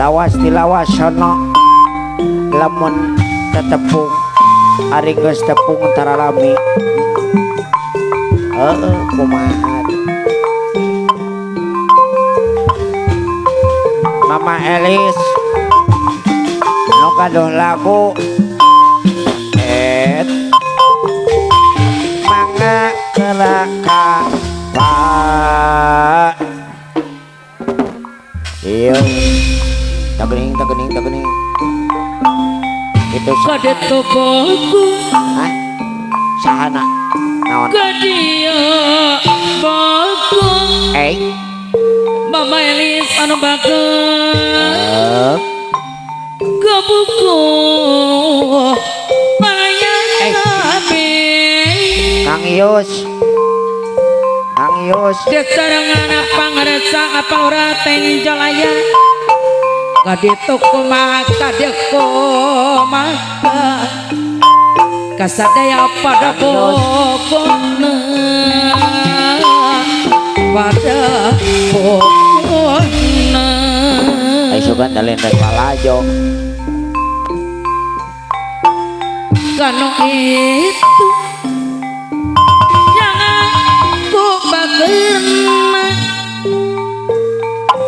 Lawas tilawas sono lamun tetepung ari geus tepung tara lami kumaha Mama Elis nu kaduh lagu mangga keraka pak iya tagening itu kade tokoku sahana naon kadia baku Mama Elis anu bakeun kebuku payah nabi Kang Yus dek sarangan apa ngerasa apa ora tenjolaya kaditu kumaka dek kumaka kasadaya pada pokokna pada pokokna ay sugan dalin rek lalajo kanu itu bageuna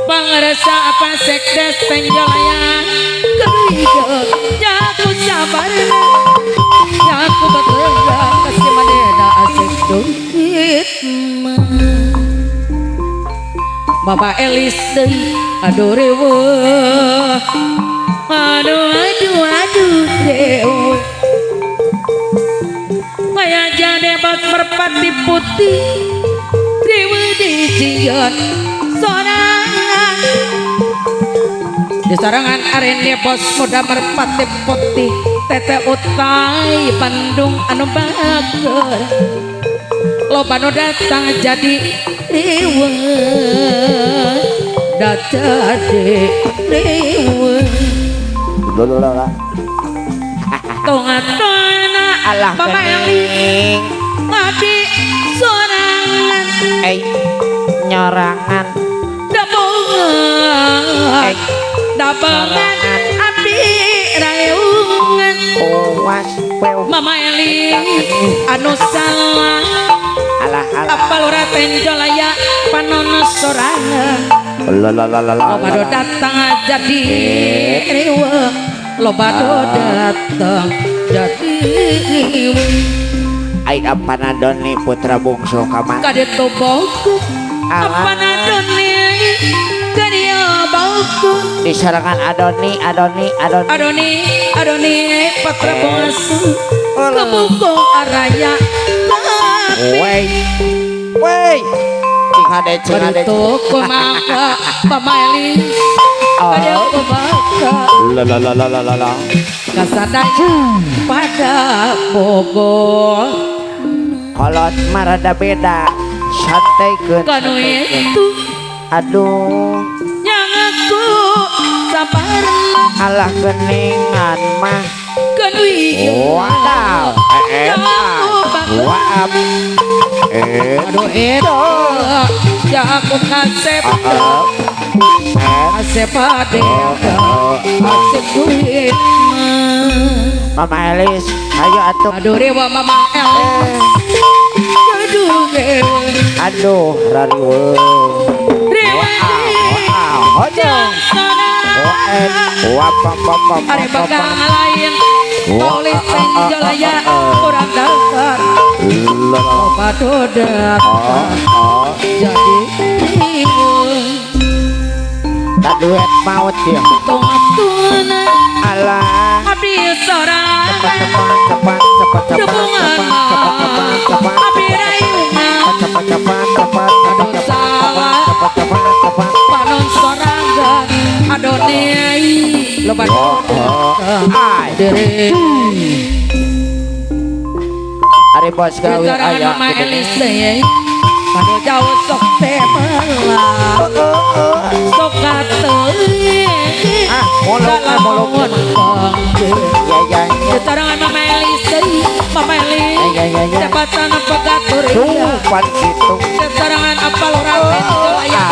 pangarasa apa sekdes penjalayan kehidup jaku sabarna jaku bekerja kasih manena asik duit Mama Elis deui aduh rewe aduh rewe kaya jade bat merpati putih dewe dijian sorangan di sarangan arene bos muda merpati putih tete utai Bandung anu bager loba nu datang jadi rewe lolola tongatona alah Mama Elis ngadi sorangan nyorangan dabangan api raeungan puas Mama Elis anu salah alah apal ora tenjolaya panon sorangan loba do datang jadi rewe loba do datang jadi rewe ai apanadoni putra bungsu kamana kade toboku apanadoni kadia bauku di sarangan Adoni patra bungsu kebuku araya wey cingade toko maka Mama Elis kade kumaka la kasadaya pada Bogor kolot marada beda santai kanu itu aduh yang aku sabar alah geningan mah kanu itu wadaw waap aduh itu yang aku kasep kasep adeka kasep duit Mama Elis ayo atuh aduh rewa Mama Elis aduh rariwe rewa hojong ada bakal lain tulis penjolaya orang dasar loba dodat jadi tak duet maut ya tuna alah abdi sorang cepat hubungan abdi rayungan aduh salah panon sorangan adonai loba dodat dere ari bos gawe aya Mama Elis teh anu jauh sok teh melah sok kateuy molong ya pan gitu. Keterangan apal raten jolaya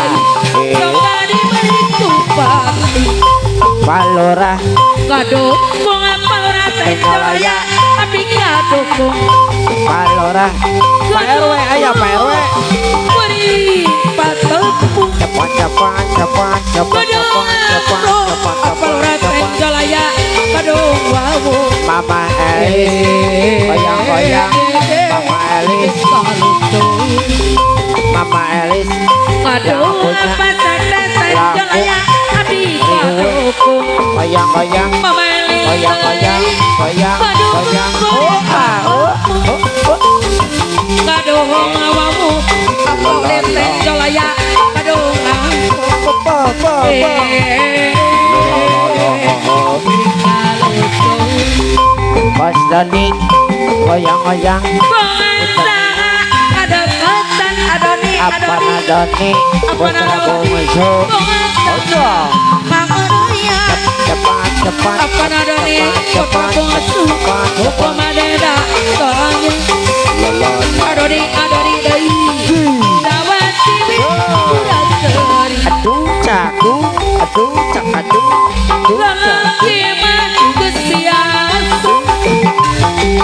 Eh. Coba diberi tumpah Palora kadukung apal raten jolaya Abi kadukung Palora Pak RW aya Pak RW beri patepung cepat cepat cepat cepat cepat cepat cepat apal raten jolaya kadung wawu Mama Elis goyang goyang Mama Elis Mama Elis kadung pasan pasan jolaya Abi kadukung goyang goyang Mama Elis goyang goyang goyang goyang kadung wawu apal raten jolaya kadung Bos Doni goyang goyang ada kosan adoni apa Doni putra bungsu ojo cepat cepat apa adoni putra cepat bungsu cepat pemadeda tolongnya adoni adoni dai dawati wirateri aduh caku aduh cak aduh lagi mah kesiasu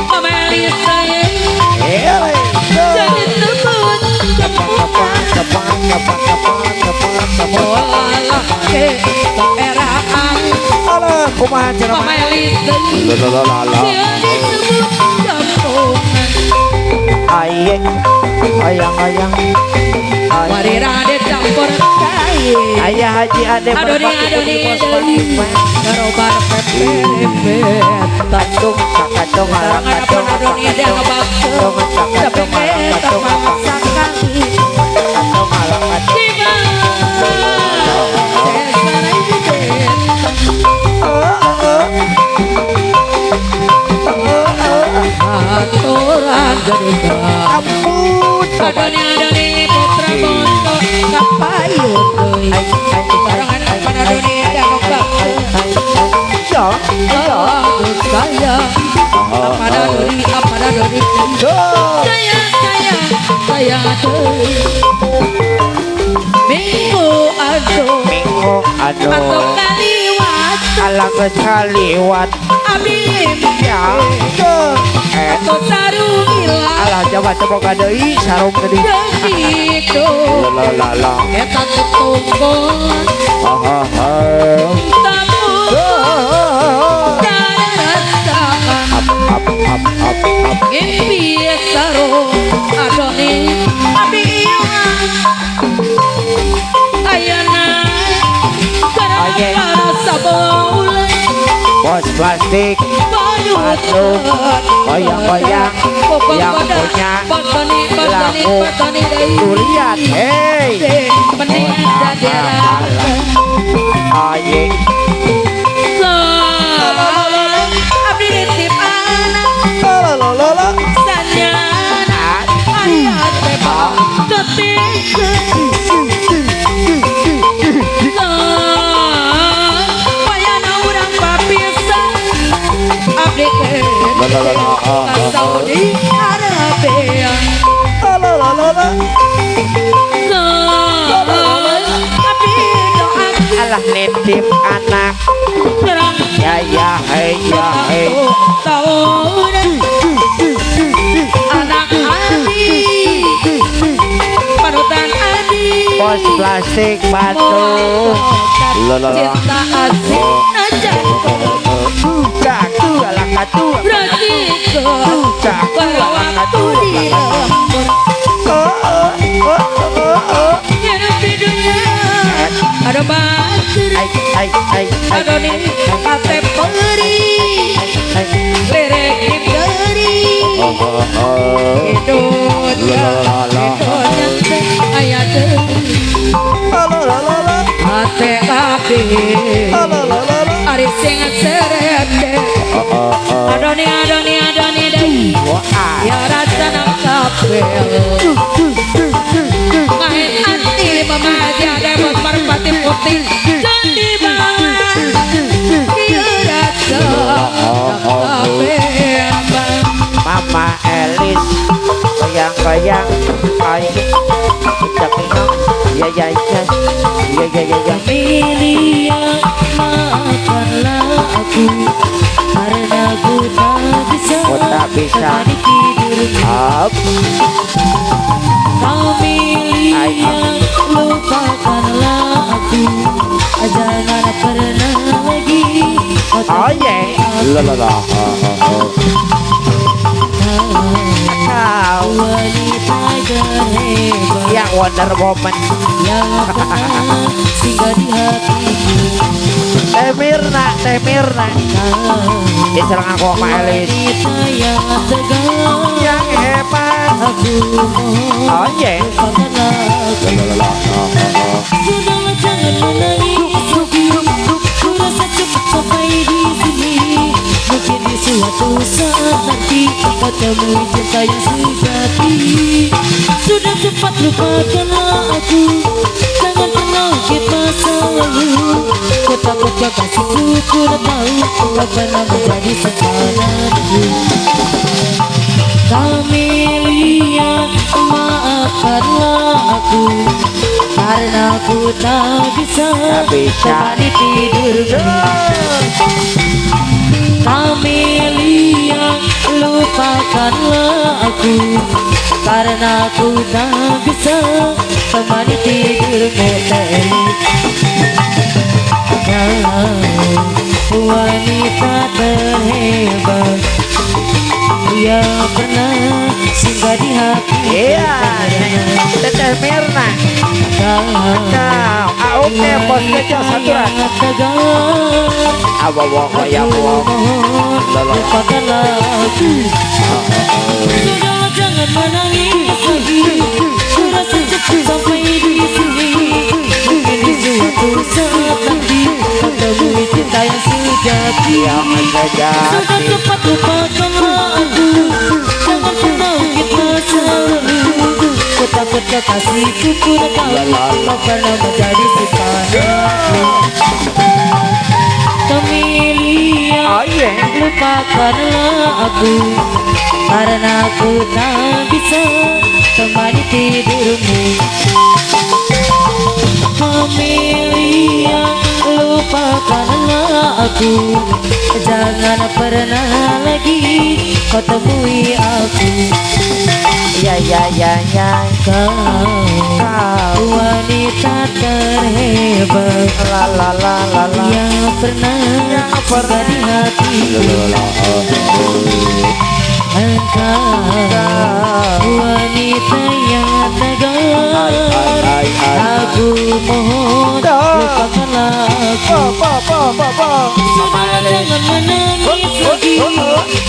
Memelis saya jadi sebut cepat cepat cepat cepat cepat cepat Olalah ke daerah alah kumaha cenah Memelis saya jadi sebut jampungan ayek ayang ayang Mari rade campur kain ayah haji ade Adoni adoni doi Garobar pepepet Tantung sakadong ala Tangan apa kadong adoni dia ngebakso Tapi kita memaksakan sakadong ala kadong Tiba Sesara ibet Aturan gedega ampun Adoni adoni putra bondo Kapayun doi Barangan apa adoni dia ngebakso ya ya Saya Apa dori Saya Minggu aduh minggu Atau aduh kaliwat ala kaliwat Abim ya Atau sarungila alah coba coba deui sarung gede Begitu la la Eta tutungkon Tamu Cara rasakan up Impi sarung Adoni Abi ilang Ayana Oke. Karena sabaulan bos plastik Masuk. Goyang-goyang. Yang punya laku. Durian hei Mending daerah ayek Abdi nitip anak lalalala Sanyana Ariat bebas Payana urang papisan Abdi ke Saudi Arabia lalalala Abdi doakan alah nitip anak ya hei Tahun Anak Adi Panutan Adi bos plastik batu Cinta asik aja caku alah katu Berarti ke Pada waktu di lembur Hidup di dunia Ada batir Ada nih Ate peri Lerek diberi Hidup nyante Ayat Ate api Ari sing serete Adoni dai Ya rasa nang kapel Ngain anti memaji ada merpati putih Jadi bawa Ya rasa nang kapel Mama Elis goyang-goyang Ya ya ya. Ya ya ya ya. Amelia, maafkanlah aku karena ku tak bisa Ku tak bisa. temani tidurmu. Up. Amelia, lupakanlah aku, jangan pernah lagi kau Oh yeah. La la la. Kau wanita terhebat yang Wonder Woman. yang pernah singgah di hatiku. Teh Mirna, Teh Mirna. Kau Diserang aku sama Elis. wanita yang tegar, Yang hebat. aku mohon Oh yeah. lupakanlah aku. La la la. Sudahlah jangan menangis lagi, ku rasa cukup sampai di sini. Mungkin di suatu saat nanti kau temui cinta yang sejati. Sudah cepat lupakanlah aku, jangan pernah ungkit masa lalu. Ku takut kekasihku, ku dah tahu kau pernah menjadi simpananku. Amelia, maafkanlah aku karena aku tak bisa temani tidurmu. Amelia, lupakanlah aku karena aku tak bisa temani tidurmu. Kau wanita terhebat yang pernah singgah di hati. Iya. Teh Mirna. Kau. Oke bos kecil saturan. Abawa koyak wong. Lupakanlah aku. Sudahlah jangan menangis lagi, ku rasa cukup sampai di sini. Mungkin di suatu saat nanti kau temui cinta yang sejati. Yang sejati. Sudah cepat lupakanlah aku, jangan pernah ungkit masa lalu. Ku takut kekasihku, ku dah tahu kau pernah menjadi simpananku. Amelia, Oh yeah. lupakanlah aku karena aku tak bisa temani tidurmu. Amelia, lupakanlah aku, jangan pernah lagi kau temui aku. Ya ya ya ya. Kau wanita terhebat La la la la la. yang pernah singgah di hati. Engkau wanita yang tegar, aku mohon lupakanlah aku. Sudahlah jangan menangis lagi,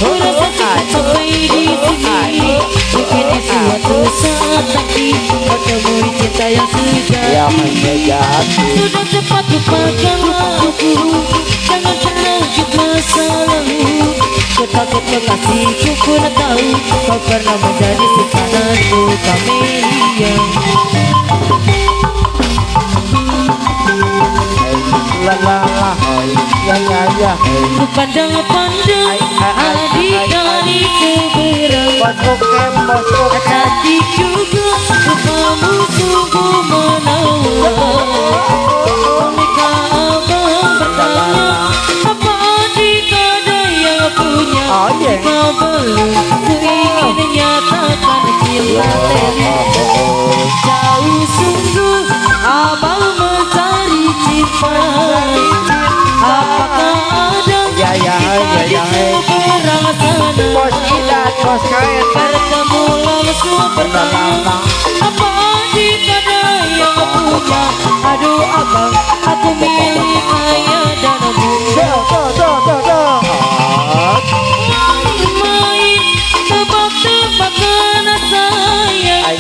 ku rasa cukup sampai di sini. Mungkin di suatu saat nanti kau temui cinta yang sejati. Sudah cepat lupakanlah aku, jangan pernah ungkit masa lalu. Ku takut kekasihku, ku dah tahu kau pernah menjadi simpananku. Amelia, La la la. Ya ya ya. ku pandang-pandang adik dari seberang, Oke bos. tapi juga rupamu sungguh menawan. Mereka abang bertanya, apa adik ada yang punya? Oh, yeah. Jika belum, ku ingin nyatakan cinta teri. Jauh sungguh abang mencari cinta. Apakah ada Ya, ya, ya, ya. seberang sana? Bos Idan, bos kain. Bertemu langsung bertanya, apa adik ada yang punya? Aduh abang, aku milik ayah dan bunda. Main-main, tebak-tebakan sayang.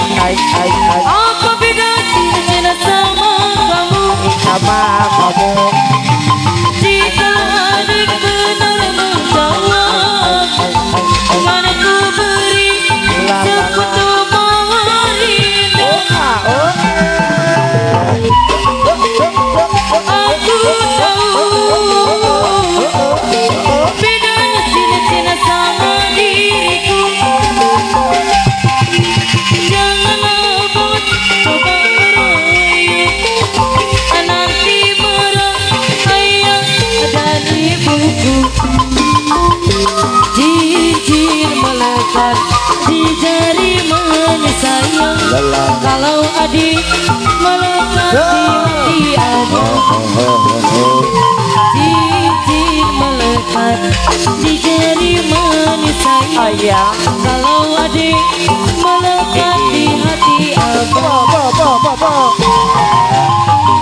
Apa beda cinta sama kamu? Sama kamu. Jika adik benar menjawab, mana ku beri sekutu adik melekat di hati adik, cincin melekat di jari manis sayang. Kalau adik melekat di hati abang,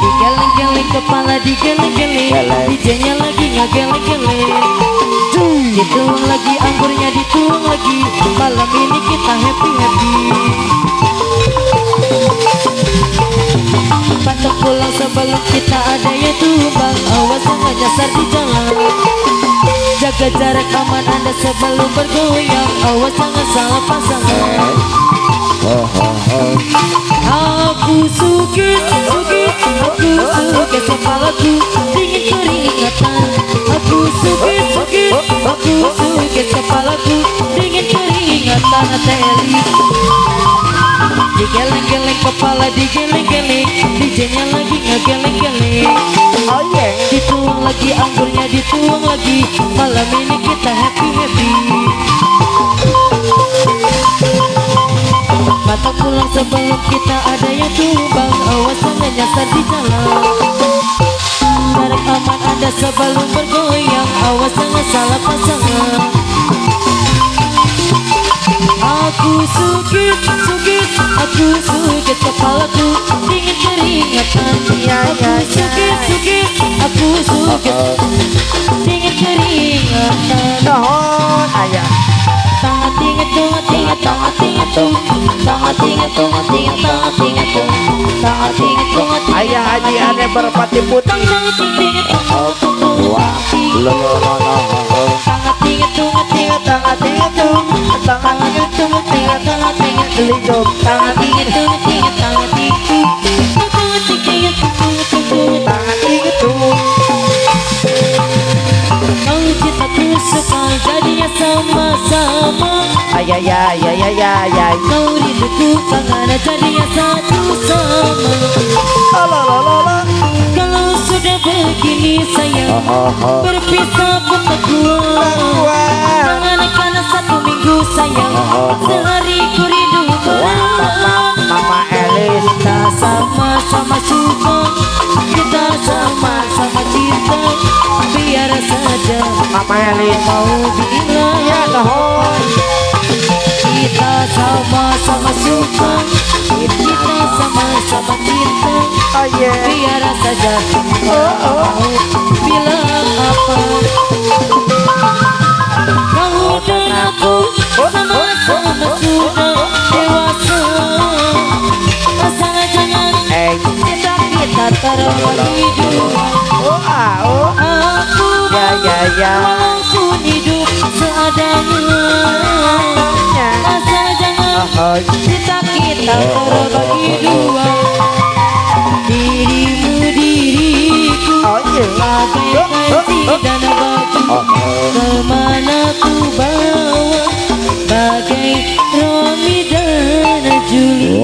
digeleng-geleng kepala digeleng-geleng, DJ-nya lagi ngegeleng-geleng, dituang lagi anggurnya dituang lagi, malam ini kita happy-happy. Pantang pulang sebelum kita ada yang tumbang, awas jangan nyasar di jalan, jaga jarak aman Anda sebelum bergoyang, awas jangan salah pasangan. Aku sukis, aku sukis kepalaku dingin keringatan. Aku sukis, aku sukis kepalaku dingin keringatan. Teli digeleng-geleng kepala digeleng-geleng, DJ-nya lagi ngegeleng-geleng, dituang lagi anggurnya dituang lagi, malam ini kita happy-happy. Mata pulang sebelum kita ada yang tumbang, awas jangan nyasar di jalan, jarak aman Anda sebelum bergoyang, awas jangan salah pasangan. Aku sukis, aku sukis kepalaku dingin keringatan. Aku sukis, aku sukis dingin keringatan. Tangan tinget tunget tinget tangan tinget tung, tangan tinget tunget tinget tangan tinget tung, tangan tinget tunget tinget. Ayah Haji Ane berpati putih. Tangan tinget tunget tangan tinget tunget tinget tangan tinget tung, tangan tinget tunget tinget tangan tinget tung, tangan tinget tunget tinget tangan tinget tung, tangan tinget tunget tinget tangan tinget tung. Kau cintaku sekali jadinya sama-sama. Kau rinduku tangannya jadinya satu sama. Kalau sudah begini sayang, berpisah pun tak kuat. Jangan karena 1 minggu sayang, sehari ku rindu pulang. Mama Elis, Kita sama-sama suka, kita sama-sama cinta, biar saja Mama Elis. mau bilang. Kita sama-sama suka, kita sama-sama cinta, biar saja mau bilang apa. Kau dan aku sama-sama sudah dewasa, pasangan jangan kita terbagi dua. Aku walaupun hidup seadanya, asal jangan kita terbagi dua. Dirimu diriku bagaikan dan batu, kemana ku bawa bagai Romi dan Juli.